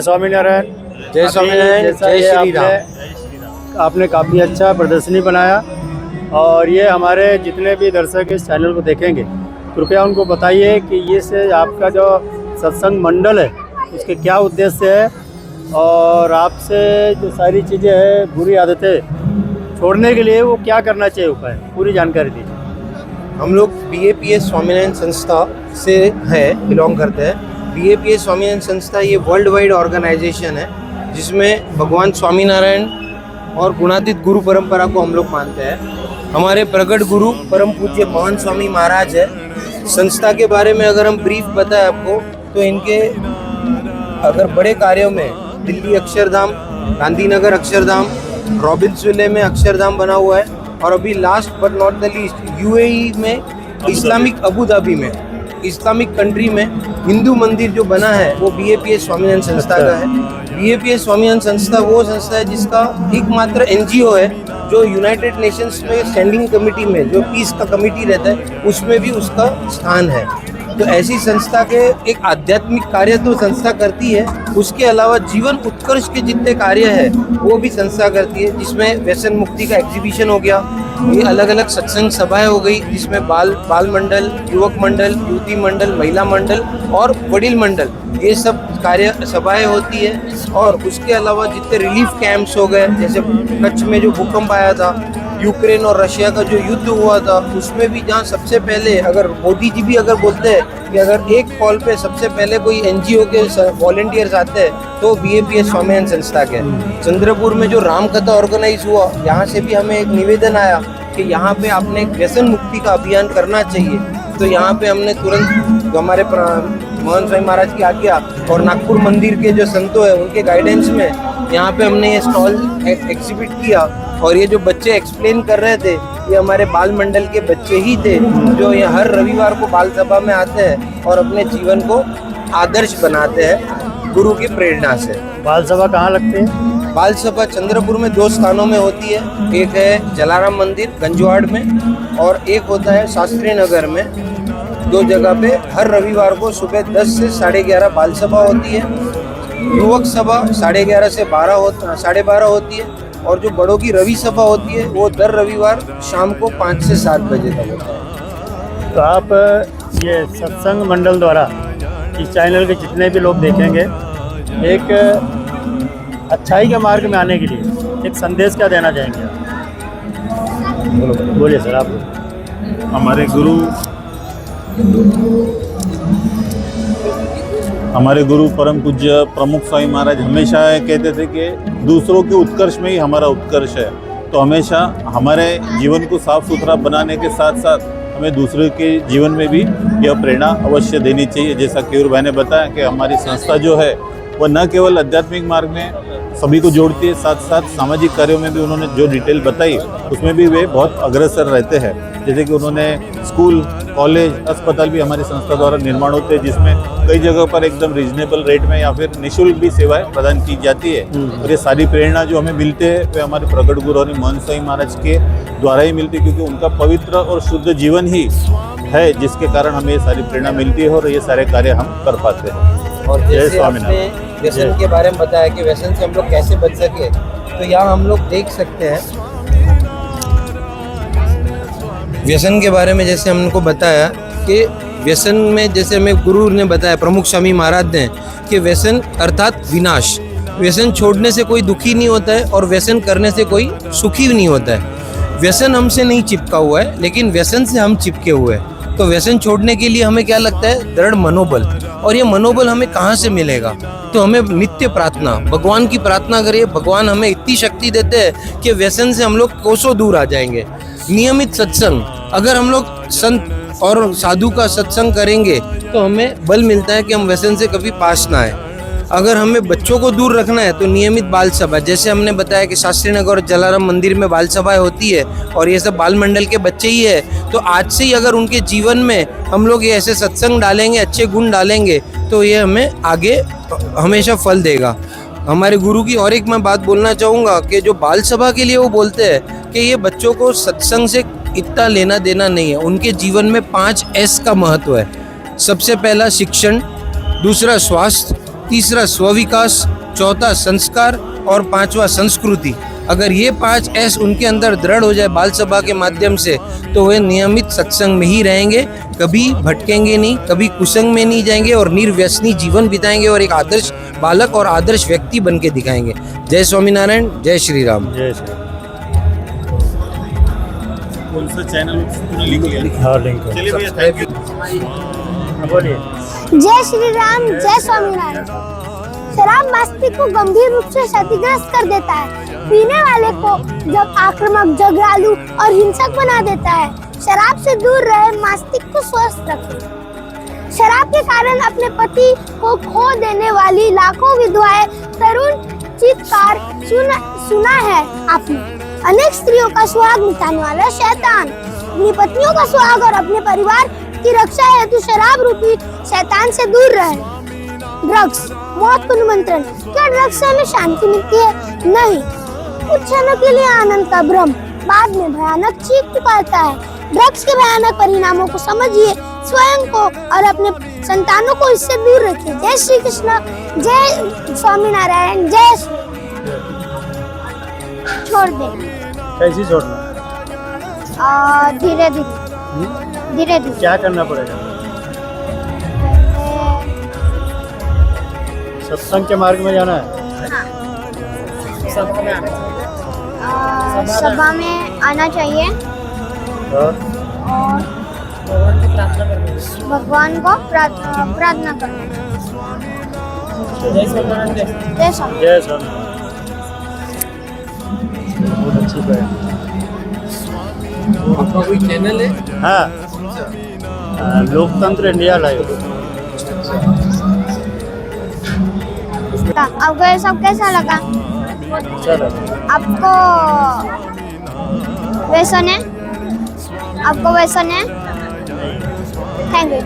स्वामीनारायण। जय स्वामीनारायण, जय श्री राम। आपने काफ़ी अच्छा प्रदर्शनी बनाया और ये हमारे जितने भी दर्शक इस चैनल को देखेंगे कृपया उनको बताइए कि ये से आपका जो सत्संग मंडल है उसके क्या उद्देश्य है और आपसे जो सारी चीज़ें हैं बुरी आदतें छोड़ने के लिए वो क्या करना चाहिए उपाय, पूरी जानकारी दीजिए। हम लोग BAPS स्वामीनारायण संस्था से बिलोंग करते हैं। BAPS स्वामीनारायण संस्था ये वर्ल्ड वाइड ऑर्गेनाइजेशन है जिसमें भगवान स्वामीनारायण और गुणातीत गुरु परंपरा को हम लोग मानते हैं। हमारे प्रगट गुरु परम पूज्य मोहन स्वामी महाराज है। संस्था के बारे में अगर हम ब्रीफ बताएं आपको तो इनके अगर बड़े कार्यों में दिल्ली अक्षरधाम, गांधीनगर अक्षरधाम, रॉबिन्सविले में अक्षरधाम बना हुआ है और अभी last but not the least UAE में इस्लामिक अबू धाबी में इस्लामिक कंट्री में हिंदू मंदिर जो बना है वो BAPS स्वामीनारायण संस्था का है। BAPS स्वामीनारायण संस्था वो संस्था है जिसका एकमात्र NGO है जो यूनाइटेड नेशंस में स्टैंडिंग कमेटी में जो पीस का कमेटी रहता है उसमें भी उसका स्थान है। तो ऐसी संस्था के एक आध्यात्मिक कार्य तो संस्था करती है, उसके अलावा जीवन उत्कर्ष के जितने कार्य है वो भी संस्था करती है, जिसमें व्यसन मुक्ति का एग्जीबिशन हो गया, ये अलग अलग सत्संग सभाएं हो गई जिसमें बाल मंडल, युवक मंडल, युवती मंडल, महिला मंडल और वडील मंडल ये सब कार्य सभाएं होती है। और उसके अलावा जितने रिलीफ कैंप्स हो गए, जैसे कच्छ में जो भूकंप आया था, यूक्रेन और रशिया का जो युद्ध हुआ था उसमें भी जहाँ सबसे पहले अगर मोदी जी भी अगर बोलते हैं कि अगर एक कॉल पे सबसे पहले कोई NGO के वॉलेंटियर्स आते हैं तो BAPS स्वामीनारायण संस्था के। चंद्रपुर में जो राम कथा ऑर्गेनाइज हुआ यहाँ से भी हमें एक निवेदन आया कि यहाँ पे आपने एक व्यसन मुक्ति का अभियान करना चाहिए। तो यहाँ पे हमने तुरंत हमारे मोहन स्वामी महाराज की आज्ञा और नागपुर मंदिर के जो संतों हैं उनके गाइडेंस में यहाँ पे हमने ये स्टॉल एग्जिबिट किया। और ये जो बच्चे एक्सप्लेन कर रहे थे ये हमारे बाल मंडल के बच्चे ही थे जो ये हर रविवार को बाल सभा में आते हैं और अपने जीवन को आदर्श बनाते हैं गुरु की प्रेरणा से। बाल सभा कहाँ लगते हैं? बाल सभा चंद्रपुर में 2 स्थानों में होती है, एक है जलाराम मंदिर गंजवाड़ में और एक होता है शास्त्री नगर में। 2 जगह पे हर रविवार को सुबह 10 से 11:30 बाल सभा होती है। युवक सभा 11:30 से 12:30 होती है और जो बड़ों की रवि सभा होती है वो दर रविवार शाम को 5 से 7 बजे तक होता है। तो आप ये सत्संग मंडल द्वारा इस चैनल के जितने भी लोग देखेंगे एक अच्छाई के मार्ग में आने के लिए एक संदेश क्या देना चाहेंगे आप? बोलिए सर आप। हमारे गुरु परम पूज्य प्रमुख स्वामी महाराज हमेशा कहते थे कि दूसरों के उत्कर्ष में ही हमारा उत्कर्ष है। तो हमेशा हमारे जीवन को साफ सुथरा बनाने के साथ साथ हमें दूसरों के जीवन में भी यह प्रेरणा अवश्य देनी चाहिए। जैसा केयूर भाई ने बताया कि हमारी संस्था जो है वह न केवल आध्यात्मिक मार्ग में सभी को जोड़ती है, साथ साथ सामाजिक कार्यों में भी उन्होंने जो डिटेल बताई उसमें भी वे बहुत अग्रसर रहते हैं। जैसे कि उन्होंने स्कूल, कॉलेज, अस्पताल भी हमारी संस्था द्वारा निर्माण होते हैं जिसमें कई जगह पर एकदम रीजनेबल रेट में या फिर निःशुल्क भी सेवाएं प्रदान की जाती है। और ये सारी प्रेरणा जो हमें मिलते हैं वे हमारे प्रगट गुरु और मोहन स्वामी महाराज के द्वारा ही मिलती है, क्योंकि उनका पवित्र और शुद्ध जीवन ही है जिसके कारण हमें ये सारी प्रेरणा मिलती है और ये सारे कार्य हम कर पाते हैं। और जैसे आपने व्यसन के बारे में बताया कि व्यसन से हम लोग कैसे बच सके, तो यहाँ हम लोग देख सकते हैं व्यसन के बारे में। जैसे हमको बताया कि व्यसन में जैसे हमें गुरु ने बताया, प्रमुख स्वामी महाराज ने, कि व्यसन अर्थात विनाश। व्यसन छोड़ने से कोई दुखी नहीं होता है और व्यसन करने से कोई सुखी नहीं होता है। व्यसन हमसे नहीं चिपका हुआ है लेकिन व्यसन से हम चिपके हुए हैं। तो व्यसन छोड़ने के लिए हमें क्या लगता है? दृढ़ मनोबल। और ये मनोबल हमें कहाँ से मिलेगा? तो हमें नित्य प्रार्थना, भगवान की प्रार्थना करिए। भगवान हमें इतनी शक्ति देते हैं कि व्यसन से हम लोग कोसों दूर आ जाएंगे। नियमित सत्संग, अगर हम लोग संत और साधु का सत्संग करेंगे तो हमें बल मिलता है कि हम व्यसन से कभी पास ना आए। अगर हमें बच्चों को दूर रखना है तो नियमित बाल सभा, जैसे हमने बताया कि शास्त्री नगर और जलाराम मंदिर में बाल सभाएं होती है और ये सब बाल मंडल के बच्चे ही है। तो आज से ही अगर उनके जीवन में हम लोग ये ऐसे सत्संग डालेंगे, अच्छे गुण डालेंगे तो ये हमें आगे हमेशा फल देगा। हमारे गुरु की और एक मैं बात बोलना चाहूँगा कि जो बाल सभा के लिए वो बोलते हैं कि ये बच्चों को सत्संग से इतना लेना देना नहीं है। उनके जीवन में 5 S का महत्व है। सबसे पहला शिक्षण, दूसरा स्वास्थ्य, तीसरा स्वविकास, चौथा संस्कार और पांचवा संस्कृति। अगर ये 5 एस उनके अंदर दृढ़ हो जाए बाल सभा के माध्यम से, तो वे नियमित सत्संग में ही रहेंगे, कभी भटकेंगे नहीं, कभी कुसंग में नहीं जाएंगे और निर्व्यसनी जीवन बिताएंगे और एक आदर्श बालक और आदर्श व्यक्ति बन के दिखाएंगे। जय स्वामीनारायण, जय श्री राम। जय श्री राम। कौन सा चैनल तूने लिख लिया? हाँ, लिंक है। चलिए भैया, थैंक यू। बोलिए। जय श्री राम, जय स्वामीनारायण। शराब मस्तिष्क को गंभीर रूप से क्षतिग्रस्त कर देता है। पीने वाले को जब आक्रामक, झगड़ालू और हिंसक बना देता है। शराब से दूर रहे, मस्तिष्क को स्वस्थ रखें। शराब के कारण अपने पति को खो देने वाली लाखों विधवाएं तरुण चित्कार सुना है आपने। अनेक स्त्रियों का सुहाग मिटाने वाला शैतान अपनी पत्नियों का सुहाग और अपने परिवार की रक्षा हेतु शराब रूपी शैतान से दूर रहे। ड्रग्स, मौत को निमंत्रण। क्या ड्रग्स से हमें शांति मिलती है? नहीं। कुछ क्षणों के लिए आनंद का भ्रम, बाद में भयानक चीख पुकारता है। ड्रग्स के भयानक परिणामों को समझिए, स्वयं को और अपने संतानों को इससे दूर रखिए। जय श्री कृष्ण, जय स्वामीनारायण, जय श्री। छोड़ दे। कैसे छोड़ना? धीरे धीरे, धीरे धीरे। क्या करना पड़ेगा? सत्संग के मार्ग में जाना है। सभा में आना चाहिए और भगवान को प्रार्थना करना। जय स्वामीनारायण। जय स्वामी। बहुत अच्छी बात। आपका कोई चैनल है? हाँ, लोकतंत्र इंडिया लाइव। आपको ये सब कैसा लगा? चलो। आपको व्यसन है? आपको व्यसन है? Thank you.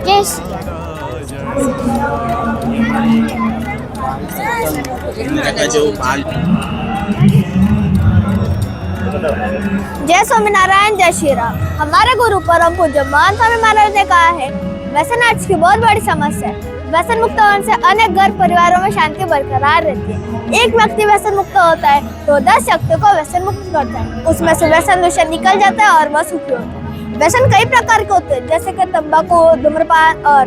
जय स्वामीनारायण, जय श्री राम। हमारे गुरु परम पूज्य महान स्वामी महाराज ने कहा है, व्यसन आज की बहुत बड़ी समस्या है। व्यसन मुक्त होने से अनेक घर परिवारों में शांति बरकरार रहती है। एक व्यक्ति व्यसन मुक्त होता है तो 10 व्यक्तियों को व्यसन मुक्त करता है। उसमें से व्यसन दूषण निकल जाता है और वह सुखी होता है। व्यसन कई प्रकार के होते हैं, जैसे कि तंबाकू, धूम्रपान और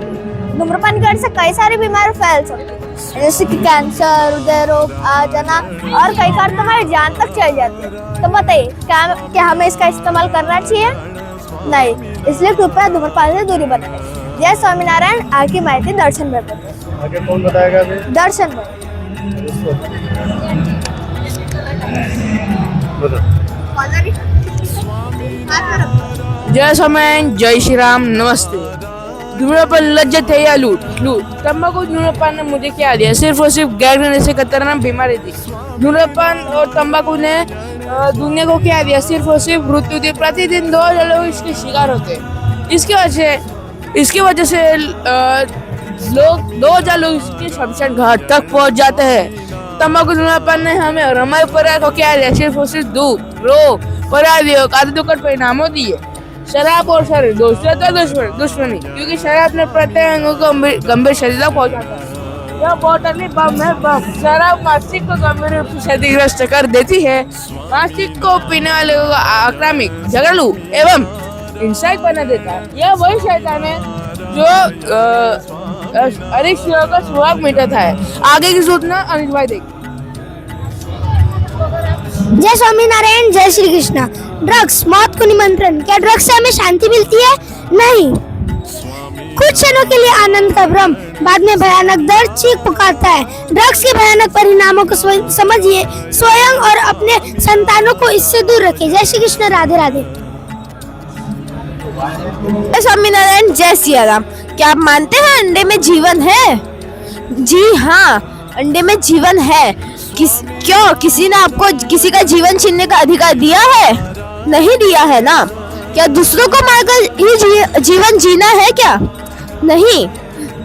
धूम्रपान करने से कई सारी बीमारी फैल सकती है, जैसे कि कैंसर, हृदय रोग, आजना और कई बार तुम्हारी जान तक चली जाती है। तो बताइए, क्या हमें इसका इस्तेमाल करना चाहिए? नहीं। इसलिए कृपया धूम्रपान से दूरी बनाएं। जय स्वामीनारायण। आगे माहिती दर्शन भाई बताएंगे। आगे कौन बताएगा अभी? दर्शन भाई। जय स्वामीनारायण, जय श्री राम, नमस्ते। धूम्रपान लज्जत है या लूट? तंबाकू धूम्रपान ने मुझे क्या दिया? सिर्फ और सिर्फ गैंग्रीन से खतरनाक बीमारी दी। धूम्रपान और तंबाकू ने दुनिया को क्या दिया? सिर्फ और सिर्फ मृत्यु दी। प्रतिदिन 2000 लोग इसके शिकार होते हैं। इसकी वजह से लोग 2000 लोग इसके शमशान घाट तक पहुंच जाते हैं। तंबाकू धूम्रपान ने हमें और हमारे परिवार को क्या दिया? सिर्फ और सिर्फ दुख, रोग, पराधियों, दुखद परिणामों दिए। शराब और शरीर दोस्तों तो दुश्मनी, क्योंकि शराब अपने प्रत्येक अंगों को गंभीर क्षति तक पहुंचाता है। यह बोतल ही बम है, बम। शराब मस्तिष्क को गंभीर रूप से क्षतिग्रस्त कर देती है। मस्तिष्क को पीने वाले को आक्रामक, झगड़ालू एवं हिंसक बना देता है। यह वही शैतान है जो अनेक स्त्रियों का सुहाग मिटाता है। आगे की सूचना अनिल भाई देख। जय स्वामीनारायण, जय श्री कृष्ण। ड्रग्स, मौत को निमंत्रण। क्या ड्रग्स से हमें शांति मिलती है? नहीं। कुछ क्षणों के लिए आनंद का भ्रम, बाद में भयानक दर्द चीख पुकारता है। ड्रग्स के भयानक परिणामों को समझिए, स्वयं और अपने संतानों को इससे दूर रखिए। जय श्री कृष्ण, राधे राधे। जय स्वामीनारायण, जय सिया राम। क्या आप मानते हैं अंडे में जीवन है? जी हाँ, अंडे में जीवन है। क्यों किसी ने आपको किसी का जीवन छीनने का अधिकार दिया है? नहीं दिया है ना। क्या दूसरों को मारकर ही जीवन जीना है क्या? नहीं।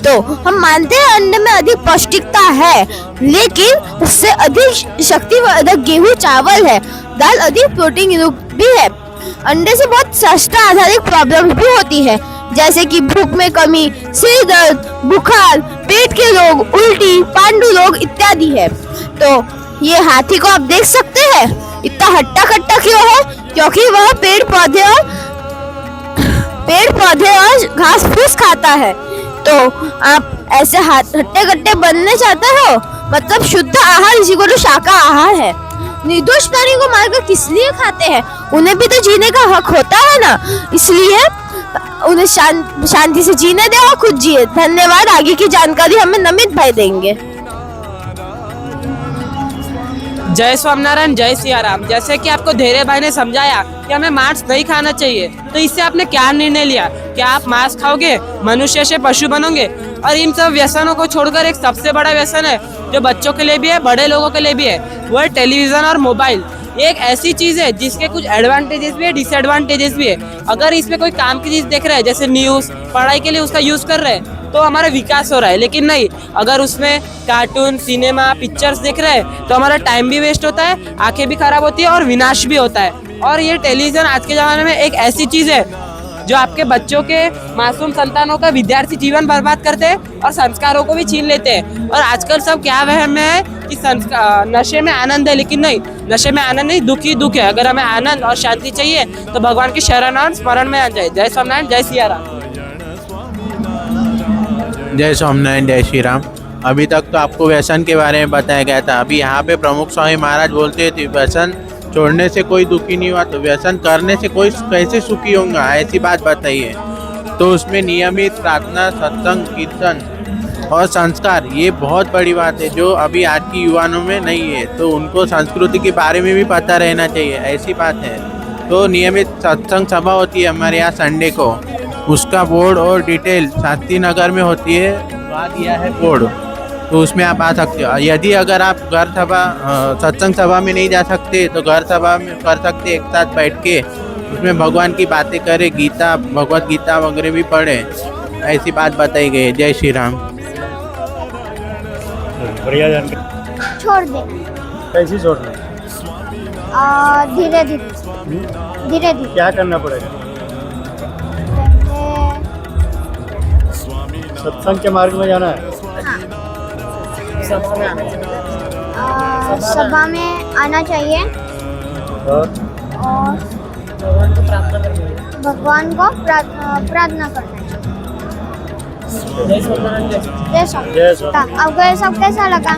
तो हम मानते हैं अंडे में अधिक पौष्टिकता है, लेकिन उससे अधिक शक्तिवर्धक गेहूं, चावल है, दाल अधिक प्रोटीन युक्त भी है। अंडे से बहुत स्वास्थ्य आधारित प्रॉब्लम भी होती है, जैसे कि भूख में कमी, सिर दर्द, बुखार, पेट के रोग, उल्टी, पांडु रोग इत्यादि है। तो ये हाथी को आप देख सकते हैं इतना हट्टा कट्टा क्यों है, क्योंकि वह पेड़ पौधे और घास फूस खाता है। तो आप ऐसे हट्टे कट्टे बनने चाहते हो, मतलब शुद्ध आहार इसी को तो शाका आहार है। निर्दोष प्राणी को मारकर किस लिए खाते हैं, उन्हें भी तो जीने का हक होता है ना, इसलिए उन्हें शांति से जीने दे और खुद जिए। धन्यवाद। आगे की जानकारी हमें नमित भाई देंगे। जय स्वामीनारायण, जय सिया राम। जैसे कि आपको धैर्य भाई ने समझाया कि हमें मांस नहीं खाना चाहिए, तो इससे आपने क्या निर्णय लिया? क्या आप मांस खाओगे, मनुष्य से पशु बनोगे? और इन सब व्यसनों को छोड़कर एक सबसे बड़ा व्यसन है जो बच्चों के लिए भी है, बड़े लोगों के लिए भी है, वो है टेलीविजन और मोबाइल। एक ऐसी चीज है जिसके कुछ एडवांटेजेस भी है, डिसएडवांटेजेस भी है। अगर इसमें कोई काम की चीज देख रहे हैं, जैसे न्यूज, पढ़ाई के लिए उसका यूज कर रहे हैं, तो हमारा विकास हो रहा है। लेकिन नहीं, अगर उसमें कार्टून, सिनेमा, पिक्चर्स देख रहे हैं तो हमारा टाइम भी वेस्ट होता है, आंखें भी खराब होती है और विनाश भी होता है। और ये टेलीविजन आज के ज़माने में एक ऐसी चीज़ है जो आपके बच्चों के, मासूम संतानों का विद्यार्थी जीवन बर्बाद करते हैं और संस्कारों को भी छीन लेते हैं। और आजकल सब क्या वहम में है कि नशे में आनंद है, लेकिन नहीं, नशे में आनंद नहीं, दुख ही दुख है। अगर हमें आनंद और शांति चाहिए तो भगवान की शरण और स्मरण में आ जाए। जय स्वामीनारायण, जय सिया राम। जय स्वामीनारायण, जय श्री राम। अभी तक तो आपको व्यसन के बारे में बताया गया था। अभी यहाँ पे प्रमुख स्वामी महाराज बोलते थे व्यसन छोड़ने से कोई दुखी नहीं हुआ तो व्यसन करने से कोई कैसे सुखी होगा, ऐसी बात बताइए। तो उसमें नियमित प्रार्थना, सत्संग, कीर्तन और संस्कार, ये बहुत बड़ी बात है जो अभी आज की युवाओं में नहीं है। तो उनको संस्कृति के बारे में भी पता रहना चाहिए, ऐसी बात है। तो नियमित सत्संग सभा होती है हमारे यहाँ संडे को, उसका बोर्ड और डिटेल शांति नगर में होती है, वहाँ दिया है बोर्ड, तो उसमें आप आ सकते हो। यदि अगर आप घर सभा, सत्संग सभा में नहीं जा सकते तो घर सभा में कर सकते, एक साथ बैठ के उसमें भगवान की बातें करें, गीता, भगवत गीता वगैरह भी पढ़ें, ऐसी बात बताई गई है। जय श्री राम। बढ़िया जानकारी। छोड़ दे, कैसे छोड़ना? धीरे धीरे क्या करना पड़ेगा? सत्संग के मार्ग में जाना है। सभा में आना चाहिए और भगवान को प्रार्थना करना चाहिए। जय स्वामी। आपको ये सब कैसा लगा?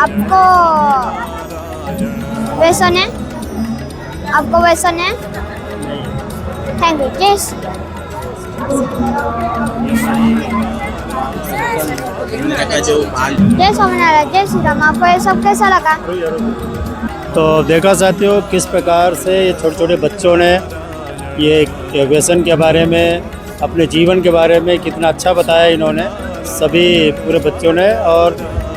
आपको व्यसन है? आपको व्यसन है? Thank you. जय स्वामीनारायण, जय श्री राम। आपको ये सब कैसा लगा? तो देखा साथियों किस प्रकार से ये छोटे छोटे बच्चों ने ये व्यसन के बारे में, अपने जीवन के बारे में कितना अच्छा बताया इन्होंने, सभी पूरे बच्चों ने। और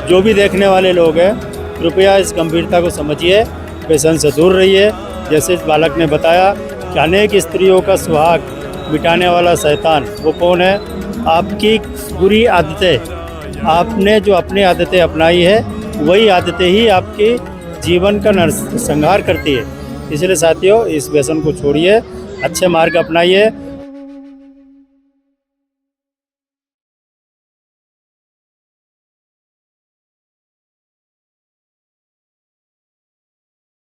जो भी देखने वाले लोग हैं, कृपया इस गंभीरता को समझिए, व्यसन से दूर रहिए। जैसे इस बालक ने बताया कि अनेक स्त्रियों का सुहाग मिटाने वाला शैतान वो कौन है? आपकी बुरी आदतें, आपने जो अपनी आदतें अपनाई है वही आदतें ही आपके जीवन का नरसंहार करती है। इसलिए साथियों इस व्यसन को छोड़िए, अच्छे मार्ग अपनाइए